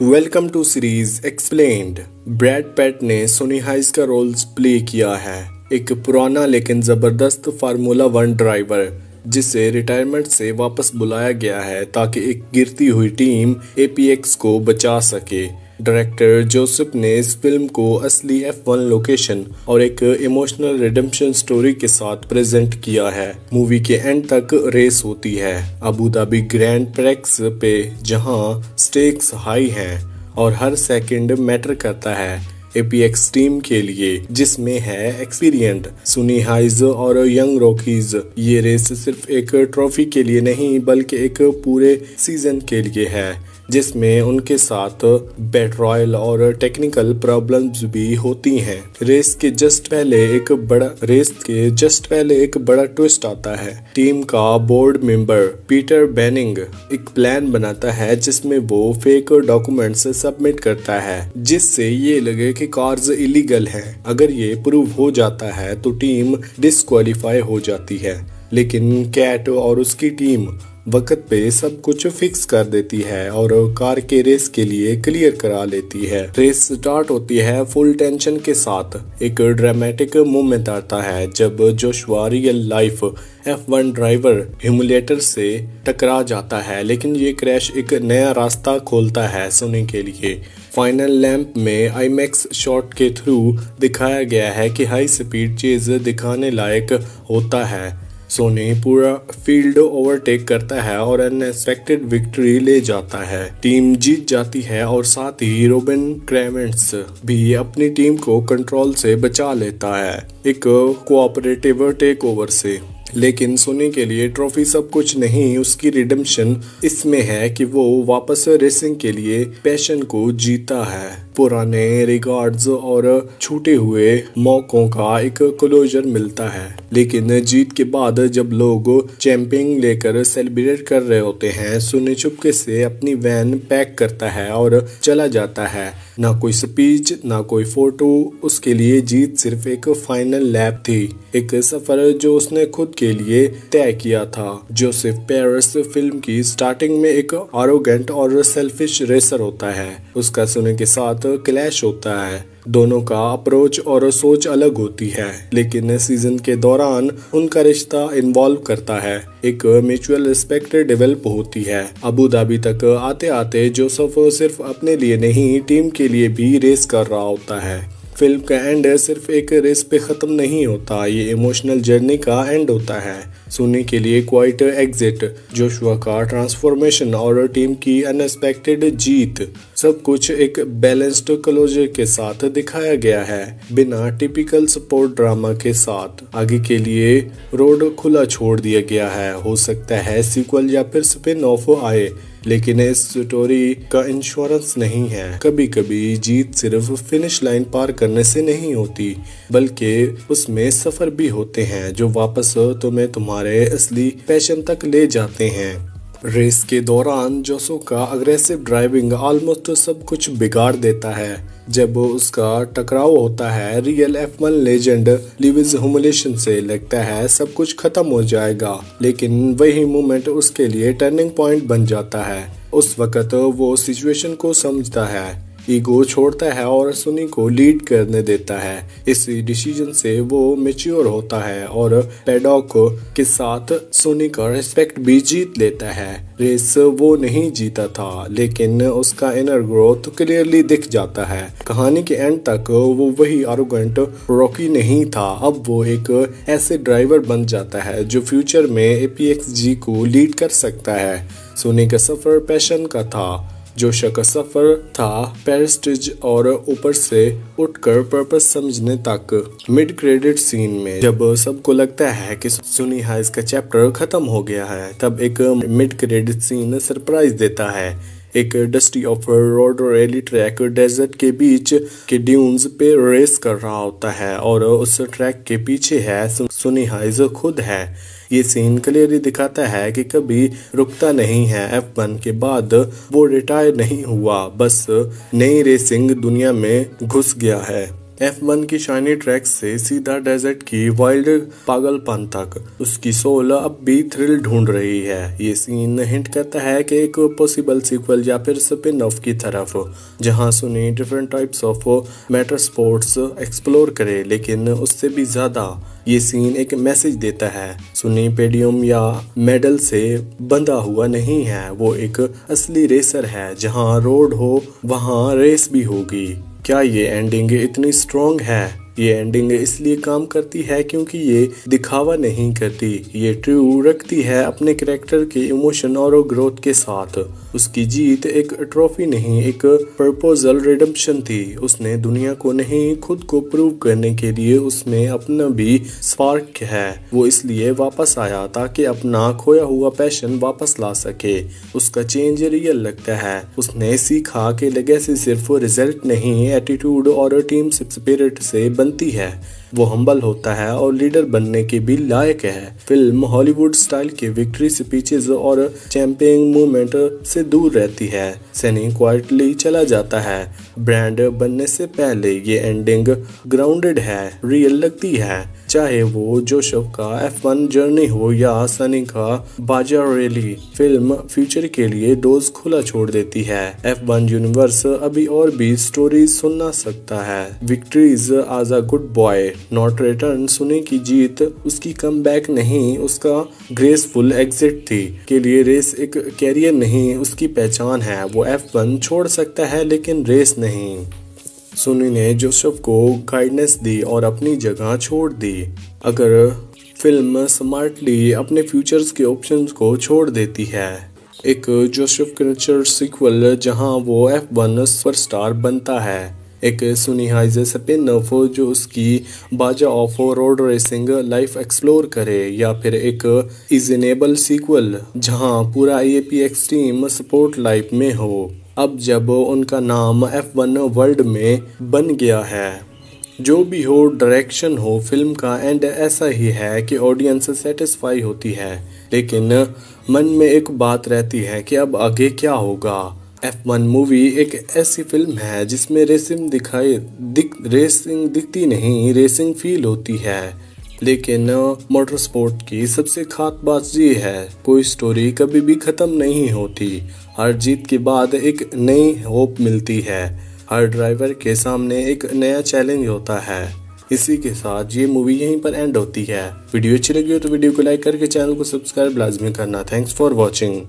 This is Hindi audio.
Welcome to series explained. Brad Pitt ने सोनी हाइस का रोल प्ले किया है, एक पुराना लेकिन जबरदस्त फार्मूला वन ड्राइवर जिसे रिटायरमेंट से वापस बुलाया गया है ताकि एक गिरती हुई टीम एपीएक्स को बचा सके। डायरेक्टर जोसेफ ने इस फिल्म को असली F1 लोकेशन और एक इमोशनल रिडेम्पशन स्टोरी के साथ प्रेजेंट किया है। मूवी के एंड तक रेस होती है अबू धाबी ग्रैंड प्रिक्स पे, जहां स्टेक्स हाई हैं और हर सेकंड मैटर करता है एपीएक्स टीम के लिए, जिसमें है एक्सपीरियंट सुनी हाइज और यंग रॉकीज। ये रेस सिर्फ एक ट्रॉफी के लिए नहीं बल्कि एक पूरे सीजन के लिए है, जिसमें उनके साथ बैटरॉयल और टेक्निकल प्रॉब्लम्स भी होती हैं। रेस के जस्ट पहले एक बड़ा ट्विस्ट आता है। टीम का बोर्ड मेंबर पीटर बेनिंग एक प्लान बनाता है जिसमें वो फेक डॉक्यूमेंट्स सबमिट करता है जिससे ये लगे कि कार्स इलीगल हैं। अगर ये प्रूव हो जाता है तो टीम डिस्क्वालीफाई हो जाती है, लेकिन कैट और उसकी टीम वक्त पे सब कुछ फिक्स कर देती है और कार के रेस के लिए क्लियर करा लेती है। रेस स्टार्ट होती है फुल टेंशन के साथ। एक ड्रामेटिक मोमेंट आता है जब Joshua real life F1 driver ह्यूमिलेटर से टकरा जाता है, लेकिन ये क्रैश एक नया रास्ता खोलता है सोनी के लिए। फाइनल लैंप में आईमैक्स शॉट के थ्रू दिखाया गया है कि हाई स्पीड चेज दिखाने लायक होता है। सोनी पूरा फील्ड ओवरटेक करता है और अनएक्सपेक्टेड विक्ट्री ले जाता है। टीम जीत जाती है और साथ ही रोबिन क्रेवेंट्स भी अपनी टीम को कंट्रोल से बचा लेता है एक कोऑपरेटिव टेक ओवर से। लेकिन सोनी के लिए ट्रॉफी सब कुछ नहीं, उसकी रिडेम्पशन इसमें है कि वो वापस रेसिंग के लिए पैशन को जीता है। पुराने रिकॉर्ड्स और छूटे हुए मौकों का एक क्लोजर मिलता है। लेकिन जीत के बाद जब लोग चैंपियन लेकर सेलिब्रेट कर रहे होते हैं, सोनी चुपके से अपनी वैन पैक करता है और चला जाता है। ना कोई स्पीच, ना कोई फोटो, उसके लिए जीत सिर्फ एक फाइनल लैप थी, एक सफर जो उसने खुद के लिए तय किया था। जोसेफ पेरेस फिल्म की स्टार्टिंग में एक आरोगेंट और सेल्फिश रेसर होता है। उसका सोनी के साथ क्लैश होता है। दोनों का अप्रोच और सोच अलग होती है, लेकिन सीजन के दौरान उनका रिश्ता इन्वॉल्व करता है। एक म्यूचुअल रिस्पेक्ट डेवलप होती है। अबू धाबी तक आते आते जोसेफ सिर्फ अपने लिए नहीं, टीम के लिए भी रेस कर रहा होता है। फिल्म का एंड सिर्फ एक रेस पे खत्म नहीं होता, ये इमोशनल जर्नी का एंड होता है। सोनी के लिए क्वाइट एग्जिट, जोशुआ का ट्रांसफॉर्मेशन और टीम की अनएक्सपेक्टेड जीत, सब कुछ एक बैलेंस्ड क्लोजर के साथ दिखाया गया है, बिना टिपिकल सपोर्ट ड्रामा के साथ। आगे के लिए रोड खुला छोड़ दिया गया है। हो सकता है सीक्वल या फिर स्पिन ऑफ आए, लेकिन इस स्टोरी का इंश्योरेंस नहीं है। कभी कभी जीत सिर्फ फिनिश लाइन पार करने से नहीं होती, बल्कि उसमें सफर भी होते हैं जो वापस तुम्हें तुम्हारे असली पैशन तक ले जाते हैं। रेस के दौरान जोसो का अग्रेसिव ड्राइविंग ऑलमोस्ट सब कुछ बिगाड़ देता है। जब उसका टकराव होता है real F1 legend Lewis humiliation से, लगता है सब कुछ खत्म हो जाएगा, लेकिन वही मोमेंट उसके लिए टर्निंग पॉइंट बन जाता है। उस वक्त वो सिचुएशन को समझता है, ईगो छोड़ता है और सोनी को लीड करने देता है। इस डिसीजन से वो मैच्योर होता है और पैडॉक के साथ सोनी का रिस्पेक्ट भी जीत लेता है। रेस वो नहीं जीता था, लेकिन उसका इनर ग्रोथ क्लियरली दिख जाता है। कहानी के एंड तक वो वही आरोगेंट रॉकी नहीं था, अब वो एक ऐसे ड्राइवर बन जाता है जो फ्यूचर में एपीएक्सजी को लीड कर सकता है। सोनी का सफर पैशन का था, जोशा का सफर था प्रेस्टीज और ऊपर से उठकर पर्पस समझने तक। मिड क्रेडिट सीन में जब सबको लगता है कि सोनी हाइस का चैप्टर खत्म हो गया है, तब एक मिड क्रेडिट सीन सरप्राइज देता है। एक dusty off road rally track desert के बीच के ड्यून्स पे रेस कर रहा होता है और उस ट्रैक के पीछे है सोनी हाइस खुद है। ये सीन क्लियरली दिखाता है कि कभी रुकता नहीं है। F1 के बाद वो रिटायर नहीं हुआ, बस नई रेसिंग दुनिया में घुस गया है। F1 की शाइनी ट्रैक्स से सीधा डेजर्ट की वाइल्ड पागलपन तक उसकी सोल अब भी थ्रिल ढूंढ रही है। ये सीन हिंट करता है कि एक पॉसिबल सीक्वल या फिर स्पिन ऑफ की तरफ, जहां सुनी different types of matter sports explore करे। लेकिन उससे भी ज्यादा ये सीन एक मैसेज देता है। सुनी पेडियम या मेडल से बंधा हुआ नहीं है, वो एक असली रेसर है। जहां रोड हो वहां रेस भी होगी। क्या ये एंडिंग इतनी स्ट्रॉन्ग है? ये एंडिंग इसलिए काम करती है क्योंकि ये दिखावा नहीं करती, ये ट्रू रखती है अपने कैरेक्टर के इमोशन और ग्रोथ के साथ। उसकी जीत एक ट्रॉफी नहीं, एक प्रपोजल रिडेम्पशन थी। उसने दुनिया को नहीं, खुद को प्रूव करने के लिए उसमें अपना भी स्पार्क है। वो इसलिए वापस आया ताकि अपना खोया हुआ पैशन वापस ला सके। उसका चेंज रियल लगता है। उसने सीखा कि लेगेसी सिर्फ रिजल्ट नहीं, एटीट्यूड और टीम स्पिरिट से बनती है। वो हम्बल होता है और लीडर बनने के भी लायक है। फिल्म हॉलीवुड स्टाइल के विक्ट्री स्पीचेस और चैंपियन मूवमेंट से दूर रहती है। सनी क्वाइटली चला जाता है। ब्रांड बनने से पहले ये एंडिंग ग्राउंडेड है, रियल लगती है। चाहे वो जोसेफ का F1 जर्नी हो या सनी का बाजा रैली, फिल्म फ्यूचर के लिए डोज खुला छोड़ देती है। F1 यूनिवर्स अभी और भी स्टोरीज सुना सकता है। विक्ट्रीज आज a good boy not return. सुनी की जीत उसकी कमबैक नहीं, उसका ग्रेसफुल एग्जिट थी। के लिए रेस एक कैरियर नहीं, उसकी पहचान है। वो F1 छोड़ सकता है लेकिन रेस नहीं। सुनी ने जोसेफ को गाइडेंस दी और अपनी जगह छोड़ दी। अगर फिल्म स्मार्टली अपने फ्यूचर्स के ऑप्शंस को छोड़ देती है, एक जोसेफ क्रिचर सीक्वल जहां वो F1 सुपरस्टार बनता है, एक सुनी हाइज स्पिन ऑफ जो उसकी बाजा of road racing life explore करे, या फिर एक इजनेबल सीक्वल जहां पूरा AAP एक्सट्रीम स्पोर्ट लाइफ में हो। अब जब उनका नाम F1 वर्ल्ड में बन गया है, जो भी हो डायरेक्शन हो, फिल्म का एंड ऐसा ही है कि ऑडियंस सेटिस्फाई होती है। लेकिन मन में एक बात रहती है कि अब आगे क्या होगा। F1 मूवी एक ऐसी फिल्म है जिसमें रेसिंग दिखती नहीं, रेसिंग फील होती है। लेकिन मोटर स्पोर्ट की सबसे खास बात ये है, कोई स्टोरी कभी भी खत्म नहीं होती। हर जीत के बाद एक नई होप मिलती है। हर ड्राइवर के सामने एक नया चैलेंज होता है। इसी के साथ ये मूवी यहीं पर एंड होती है। वीडियो अच्छी लगी हो तो वीडियो को लाइक करके चैनल को सब्सक्राइब लाजमी करना। Thanks for watching.